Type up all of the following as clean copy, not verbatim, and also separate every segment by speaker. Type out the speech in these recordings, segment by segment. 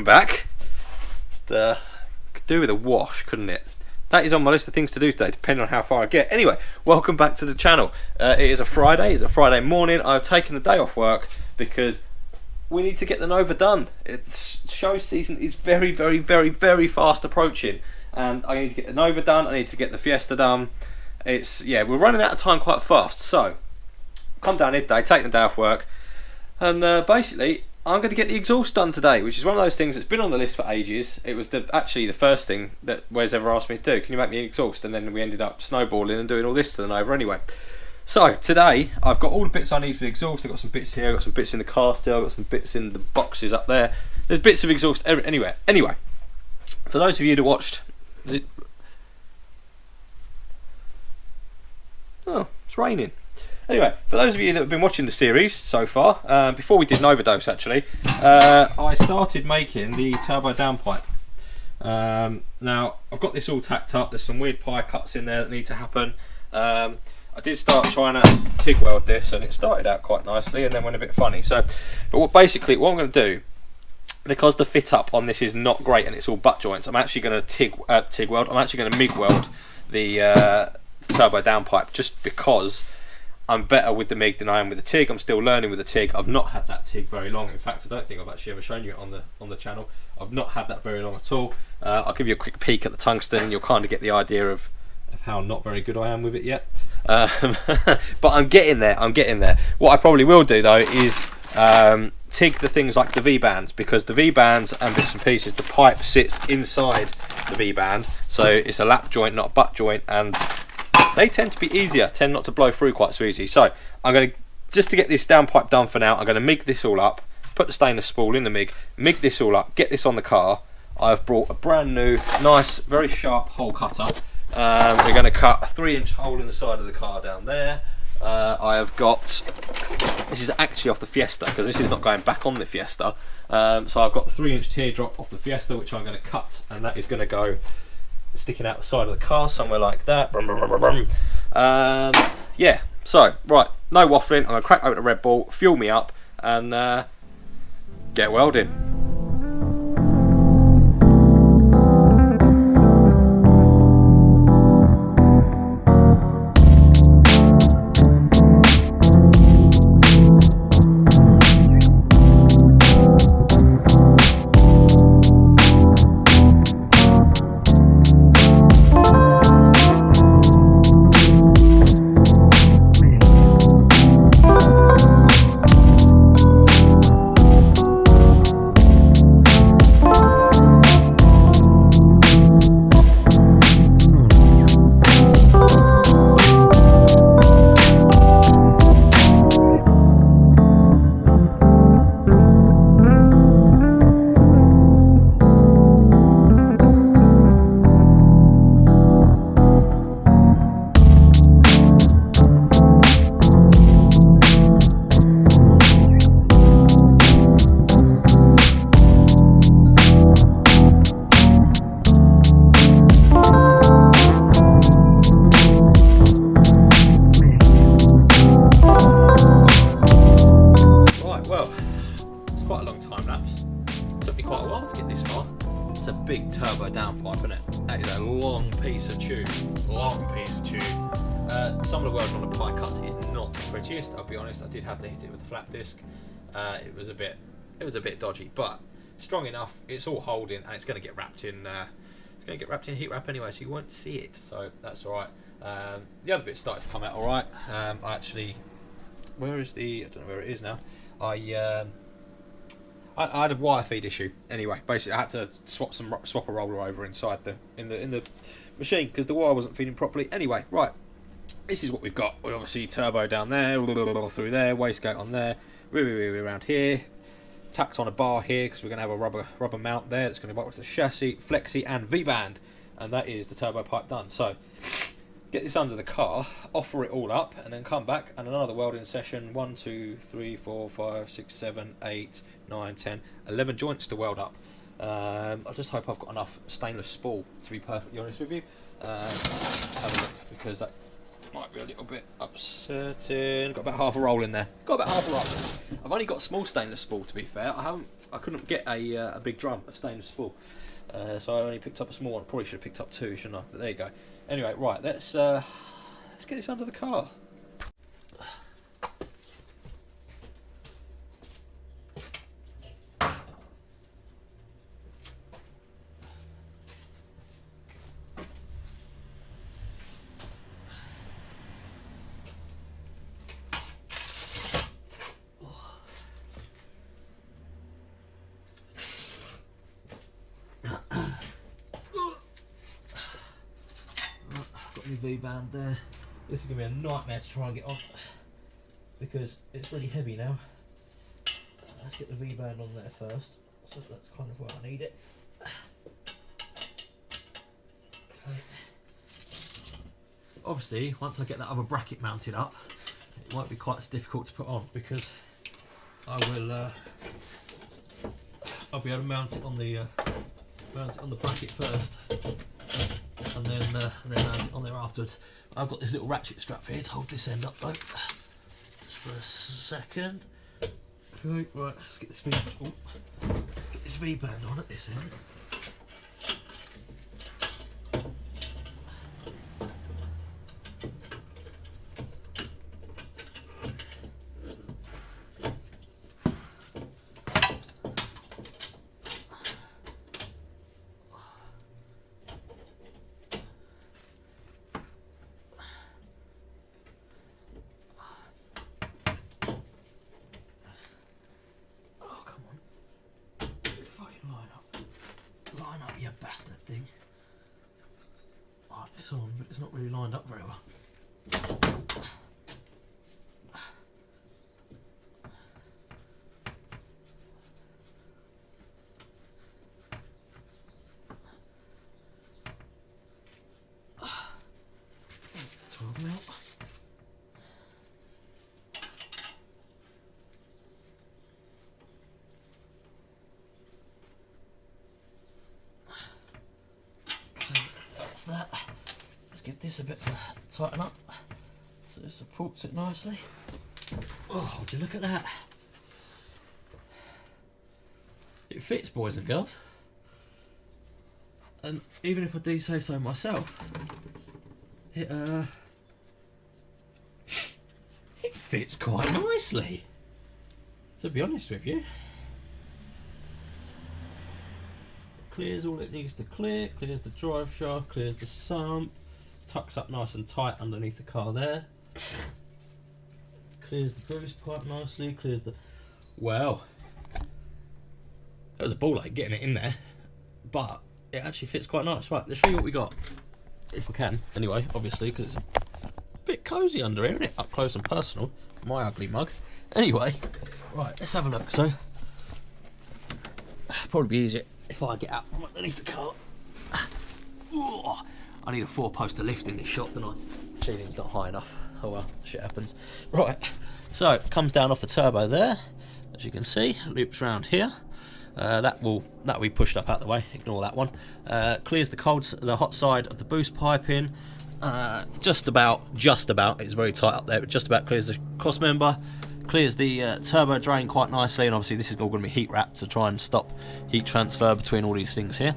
Speaker 1: back. Could do with a wash, couldn't it? That is on my list of things to do today, depending on how far I get. Anyway, welcome back to the channel. It is a Friday. It's a Friday morning. I've taken a day off work because we need to get the Nova done. Show season is very, very, very, very fast approaching, and I need to get the Nova done. I need to get the Fiesta done. We're running out of time quite fast. So, come down here today, take the day off work, and basically, I'm going to get the exhaust done today, which is one of those things that's been on the list for ages. It was actually the first thing that Wes ever asked me to do. Can you make me an exhaust? And then we ended up snowballing and doing all this to the Nova anyway. So today I've got all the bits I need for the exhaust. I've got some bits here, I've got some bits in the car still, I've got some bits in the boxes up there. There's bits of exhaust anywhere. Anyway, for those of you that watched, it's raining. Anyway, for those of you that have been watching the series so far, before we did Nova Dose actually, I started making the turbo downpipe. Now, I've got this all tacked up. There's some weird pie cuts in there that need to happen. I did start trying to TIG weld this, and it started out quite nicely and then went a bit funny. But basically what I'm going to do, because the fit up on this is not great and it's all butt joints, I'm actually going to TIG weld. I'm actually going to MIG weld the turbo downpipe, just because I'm better with the MIG than I am with the TIG. I'm still learning with the TIG. I've not had that TIG very long. In fact, I don't think I've actually ever shown you it on the channel. I've not had that very long at all. I'll give you a quick peek at the tungsten, and you'll kind of get the idea of how not very good I am with it yet. But I'm getting there. I'm getting there. What I probably will do though is TIG the things like the V-bands, because the V-bands and bits and pieces, the pipe sits inside the V-band, so it's a lap joint, not a butt joint, and they tend to be easier, tend not to blow through quite so easy. So I'm going to, just to get this downpipe done for now, I'm going to MIG this all up, put the stainless spool in the MIG this all up, get this on the car. I've brought a brand new, nice, very sharp hole cutter. We're going to cut a 3-inch hole in the side of the car down there. I have got, this is actually off the Fiesta, because this is not going back on the Fiesta. So I've got the 3-inch teardrop off the Fiesta, which I'm going to cut, and that is going to go sticking out the side of the car somewhere like that. Yeah, so right, no waffling. I'm going to crack open a Red Bull, fuel me up, and get welding. Big turbo downpipe, isn't it? That is a long piece of tube. Some of the welding on the pie cutter is not the prettiest, I'll be honest. I did have to hit it with a flat disc. It was a bit dodgy, but strong enough. It's all holding, and it's going to get wrapped in. It's going to get wrapped in heat wrap anyway, so you won't see it. So that's all right. The other bit started to come out all right. I actually, where is the? I don't know where it is now. I had a wire feed issue. Anyway, basically I had to swap a roller over inside in the machine because the wire wasn't feeding properly. Anyway, right, this is what we've got. We obviously turbo down there, through there, wastegate on there, around here, tacked on a bar here because we're going to have a rubber mount there. It's going to box the chassis, flexi, and V-band, and that is the turbo pipe done. So get this under the car, offer it all up, and then come back and another welding session. 1, 2, 3, 4, 5, 6, 7, 8, 9, 10, 11 joints to weld up. I just hope I've got enough stainless spool, to be perfectly honest with you. Let's have a look, because that Might be a little bit upsetting. Got about half a roll in there. Got about half a roll. I've only got a small stainless spool, to be fair. I couldn't get a big drum of stainless spool, so I only picked up a small one. Probably should have picked up two, shouldn't I? But there you go. Anyway, right. Let's get this under the car. V-band there. This is going to be a nightmare to try and get off because it's really heavy now. Let's get the V-band on there first. So that's kind of where I need it. Okay. Obviously, once I get that other bracket mounted up, it might be quite difficult to put on because I'll be able to mount it on the bracket first. And then mount it on there afterwards. I've got this little ratchet strap here to hold this end up though. Just for a second. Okay, right, let's get this V-band on at this end. Line up, you bastard thing. Right, it's on, but it's not really lined up very well. 12 mil. That. Let's give this a bit of a tighten up so it supports it nicely. Oh, would you look at that? It fits, boys and girls. And even if I do say so myself, it fits quite nicely, to be honest with you. Clears all it needs to clear, clears the drive shaft, clears the sump, tucks up nice and tight underneath the car there, clears the boost pipe nicely, clears the... Well, that was a ball ache getting it in there, but it actually fits quite nice. Right, let's show you what we got, if I can, anyway, obviously, because it's a bit cosy under here, isn't it? Up close and personal, my ugly mug. Anyway, right, let's have a look. So, probably be easier if I get out from underneath the car. Oh, I need a 4-poster lift in this shop, don't I? The ceiling's not high enough. Oh well, shit happens. Right, so it comes down off the turbo there, as you can see, loops round here. That'll be pushed up out the way. Ignore that one. Clears the hot side of the boost pipe in. Just about. It's very tight up there, but just about clears the cross member. Clears the turbo drain quite nicely, and obviously this is all going to be heat wrapped to try and stop heat transfer between all these things here.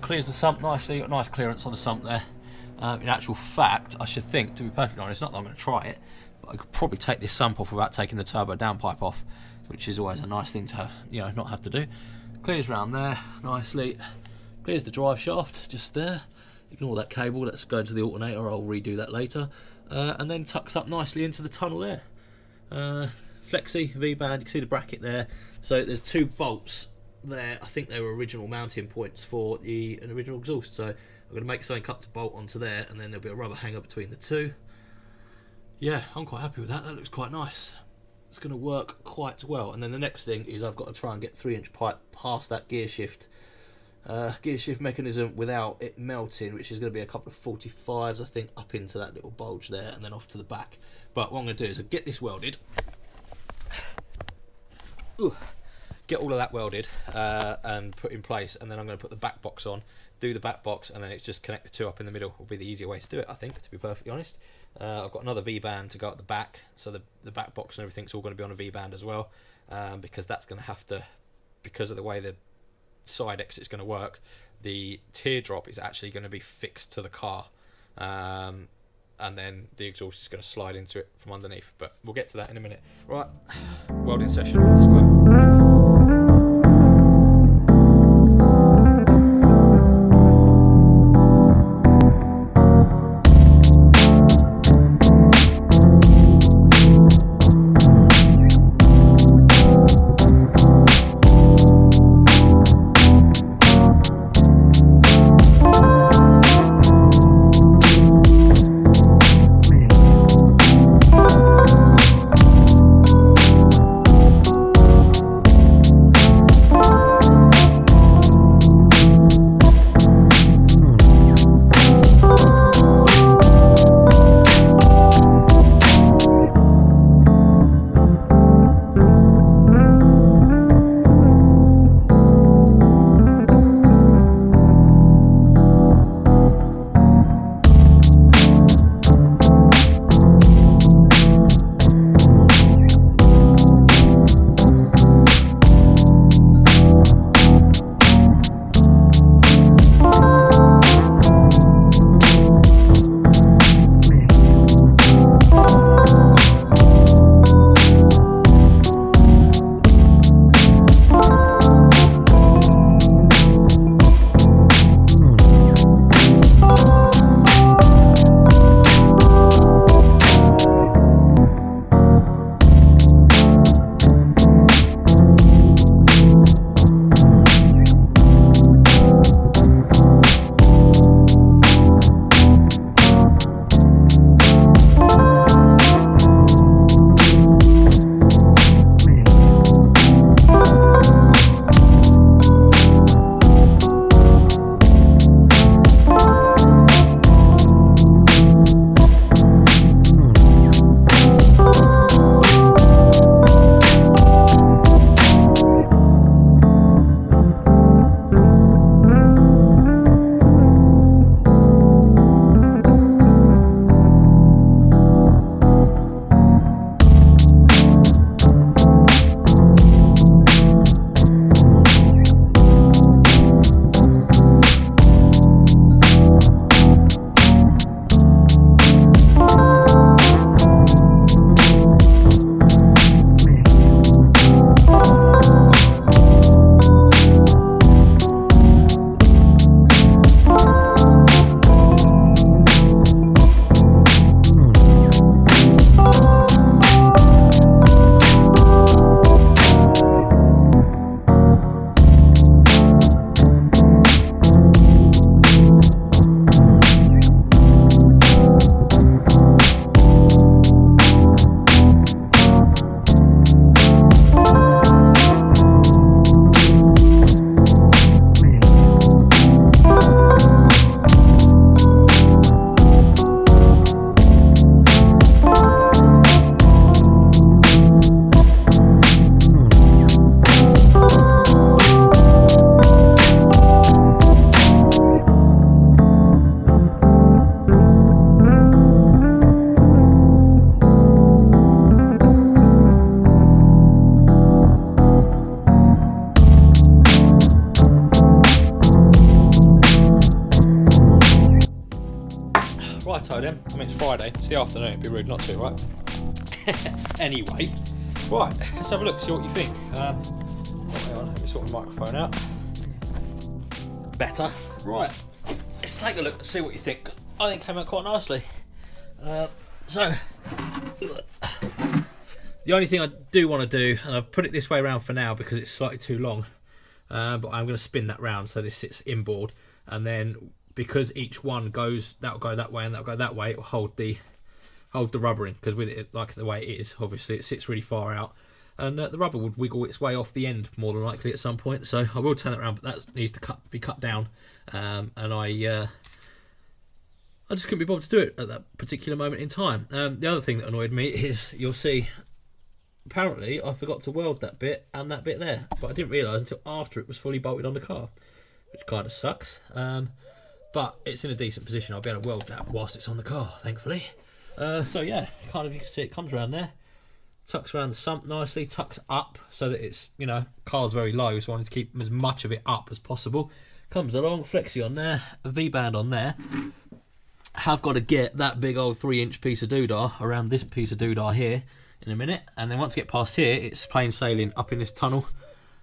Speaker 1: Clears the sump nicely, got nice clearance on the sump there. In actual fact, I should think, to be perfectly honest, not that I'm going to try it, but I could probably take this sump off without taking the turbo downpipe off, which is always a nice thing to not have to do. Clears around there nicely. Clears the drive shaft just there. Ignore that cable, that's going to the alternator, I'll redo that later. And then tucks up nicely into the tunnel there. Flexi V-band, you can see the bracket there. So there's 2 bolts there. I think they were original mounting points for an original exhaust. So I'm going to make something up to bolt onto there, and then there'll be a rubber hanger between the 2. Yeah, I'm quite happy with that. That looks quite nice. It's going to work quite well. And then the next thing is I've got to try and get 3-inch pipe past that gear shift mechanism without it melting, which is going to be a couple of 45s, I think, up into that little bulge there and then off to the back. But what I'm going to do is I'll get this welded. Get all of that welded and put in place, and then I'm going to put the back box on, do the back box, and then it's just connect the two up in the middle will be the easier way to do it, I think, to be perfectly honest. I've got another V-band to go at the back, so the back box and everything's all going to be on a V-band as well, because that's going to have to, because of the way the side exit's going to work, the teardrop is actually going to be fixed to the car, and then the exhaust is going to slide into it from underneath, but we'll get to that in a minute. Right, welding session, let's go. Righto then, I mean it's Friday, it's the afternoon, it'd be rude not to, right? Anyway, right, let's have a look, see what you think. Hang on, let me sort the microphone out. Better. Right, let's take a look and see what you think. I think it came out quite nicely. So, the only thing I do want to do, and I've put it this way around for now because it's slightly too long, but I'm going to spin that round so this sits inboard, and then because each one goes, that'll go that way and that'll go that way, it'll hold the rubber in, because with it like the way it is, obviously it sits really far out, and the rubber would wiggle its way off the end more than likely at some point. So I will turn it around, but that needs to be cut down, and I just couldn't be bothered to do it at that particular moment in time. The other thing that annoyed me is, you'll see, apparently I forgot to weld that bit and that bit there, but I didn't realise until after it was fully bolted on the car.
Speaker 2: which kind of sucks. But it's in a decent position. I'll be able to weld that whilst it's on the car, thankfully. So yeah, kind of, you can see it comes around there, tucks around the sump nicely, tucks up so that it's, you know, car's very low, so I wanted to keep as much of it up as possible. Comes along, flexi on there, a V-band on there. Have got to get that big old 3-inch piece of doodah around this piece of doodah here in a minute, and then once I get past here, it's plain sailing up in this tunnel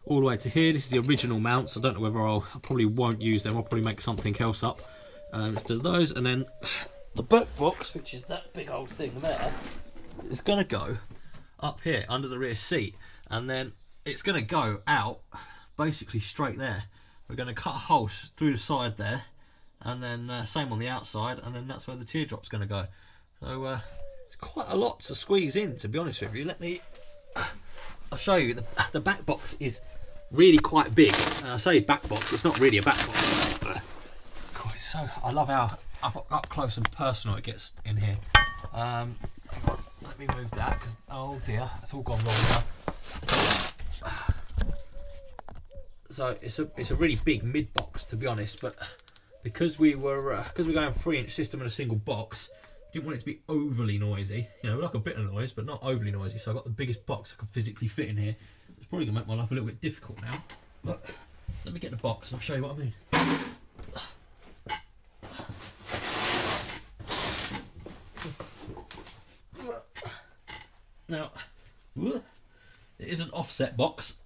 Speaker 2: all the way to here. This is the original mounts. I don't know whether I probably won't use them. I'll probably make something else up. Let's do those, and then the back box, which is that big old thing there, is going to go up here under the rear seat, and then it's going to go out basically straight there. We're going to cut a hole through the side there, and then same on the outside, and then that's where the teardrop's going to go. So it's quite a lot to squeeze in, to be honest with you. I'll show you. The back box is really quite big. I say back box, it's not really a back box. But God, so I love how up close and personal it gets in here. Hang on, let me move that, because oh dear, it's all gone wrong now. So it's a really big mid box, to be honest, but because we're going 3-inch system in a single box, didn't want it to be overly noisy. You know, we like a bit of noise, but not overly noisy. So I got the biggest box I can physically fit in here. It's probably gonna make my life a little bit difficult now. But let me get the box and I'll show you what I mean. Now, it is an offset box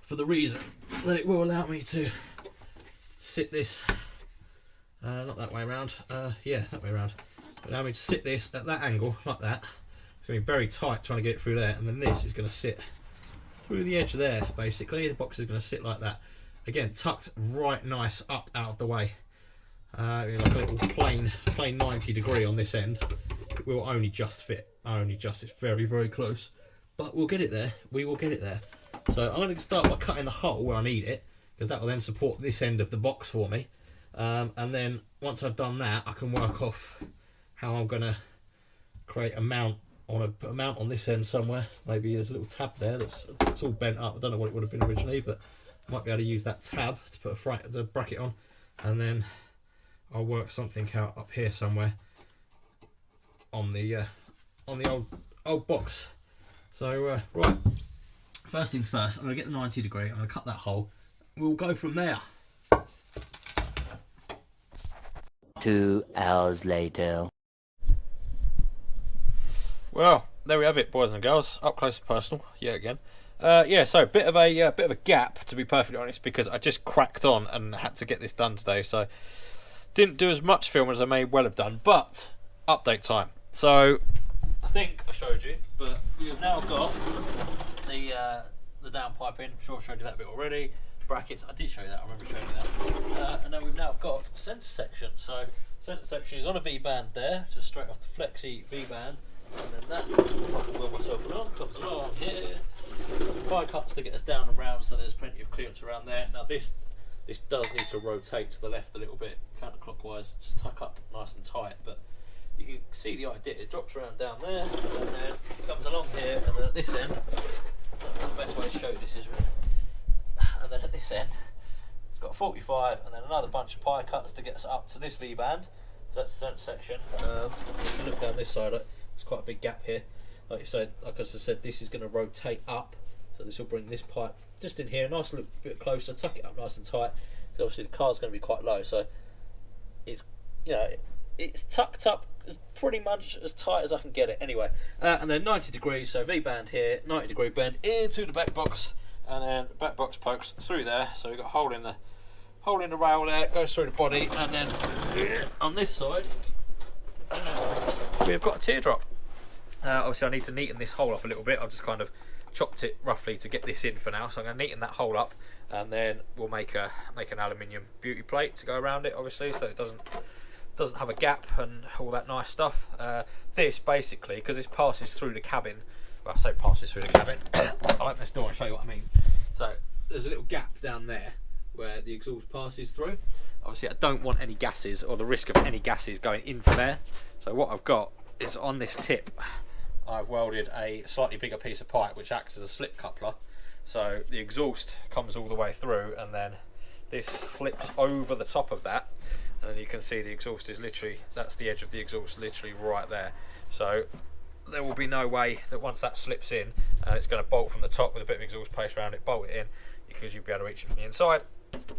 Speaker 2: for the reason that it will allow me to sit this, not that way around, yeah, that way around. Allow me to sit this at that angle, like that. It's going to be very tight trying to get it through there, and then this is going to sit through the edge there, basically. The box is going to sit like that. Again, tucked right nice up out of the way. Like a little plain 90 degree on this end. It will only just fit. It's very, very close. But we'll get it there. We will get it there. So I'm going to start by cutting the hole where I need it, because that will then support this end of the box for me. And then once I've done that, I can work off how I'm going to create a mount on this end somewhere. Maybe there's a little tab there that's all bent up. I don't know what it would have been originally, but I might be able to use that tab to put the bracket on, and then I'll work something out up here somewhere on the old box. So right, first things first, I'm going to get the 90 degree, I'm going to cut that hole, we'll go from there.
Speaker 3: 2 hours later.
Speaker 1: Well, there we have it, boys and girls. Up close and personal, yet again. Yeah, so bit of a gap, to be perfectly honest, because I just cracked on and had to get this done today. So didn't do as much filming as I may well have done, but update time. So I think I showed you, but we've now got the downpipe in. I'm sure I showed you that bit already. Brackets, I did show you that. I remember showing you that. And then we've now got centre section. So centre section is on a V-band there, just straight off the flexi V-band. And then that, if I can wheel myself along, comes along here. Pie cuts to get us down and round, so there's plenty of clearance around there. Now this does need to rotate to the left a little bit, counterclockwise, to tuck up nice and tight. But you can see the idea. It drops around down there, and then comes along here, and then at this end, the best way to show you this is really. And then at this end, it's got a 45, and then another bunch of pie cuts to get us up to this V-band. So that's the centre section. If you look down this side, there's quite a big gap here. Like I said, this is going to rotate up, so this will bring this pipe just in here, nice little bit closer, tuck it up nice and tight, because obviously the car's going to be quite low, so it's, you know, it's tucked up as pretty much as tight as I can get it anyway. And then 90 degrees, so V-band here, 90 degree bend into the back box, and then the back box pokes through there, so we've got a hole in the rail there, it goes through the body, and then on this side we've got a teardrop. Obviously I need to neaten this hole up a little bit. I've just kind of chopped it roughly to get this in for now, so I'm going to neaten that hole up, and then we'll make an aluminium beauty plate to go around it, obviously, so it doesn't have a gap and all that nice stuff. This basically, because this passes through the cabin, well, I say passes through the cabin, I'll open this door and show you what I mean. So there's a little gap down there where the exhaust passes through. Obviously I don't want any gases, or the risk of any gases going into there, so what I've got is on this tip I've welded a slightly bigger piece of pipe which acts as a slip coupler, so the exhaust comes all the way through, and then this slips over the top of that, and then you can see the exhaust is literally, that's the edge of the exhaust, literally right there. So there will be no way that once that slips in, it's going to bolt from the top with a bit of exhaust paste around it, bolt it in, because you'll be able to reach it from the inside.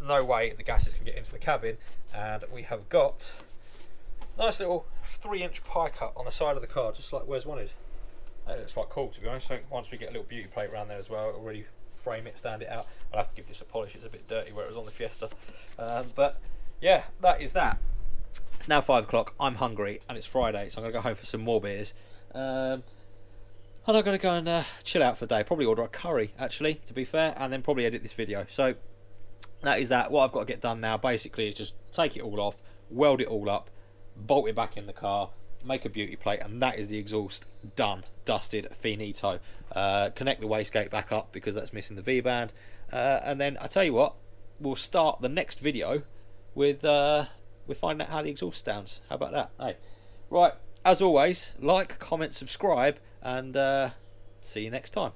Speaker 1: No way the gases can get into the cabin. And we have got a nice little 3-inch pie cut on the side of the car, just like Wes wanted. That looks quite cool, to be honest. So once we get a little beauty plate around there as well, it'll really frame it, stand it out. I'll have to give this a polish, it's a bit dirty where it was on the Fiesta. But yeah, that is that. It's now 5 o'clock, I'm hungry, and it's Friday, so I'm going to go home for some more beers. And I'm going to go and chill out for the day. Probably order a curry, actually, to be fair, and then probably edit this video. So that is that. What I've got to get done now, basically, is just take it all off, weld it all up, bolt it back in the car, make a beauty plate, and that is the exhaust done, dusted, finito. Connect the wastegate back up because that's missing the V-band, and then I tell you what, we'll start the next video with finding out how the exhaust sounds. How about that? Hey, right, as always, like, comment, subscribe, and see you next time.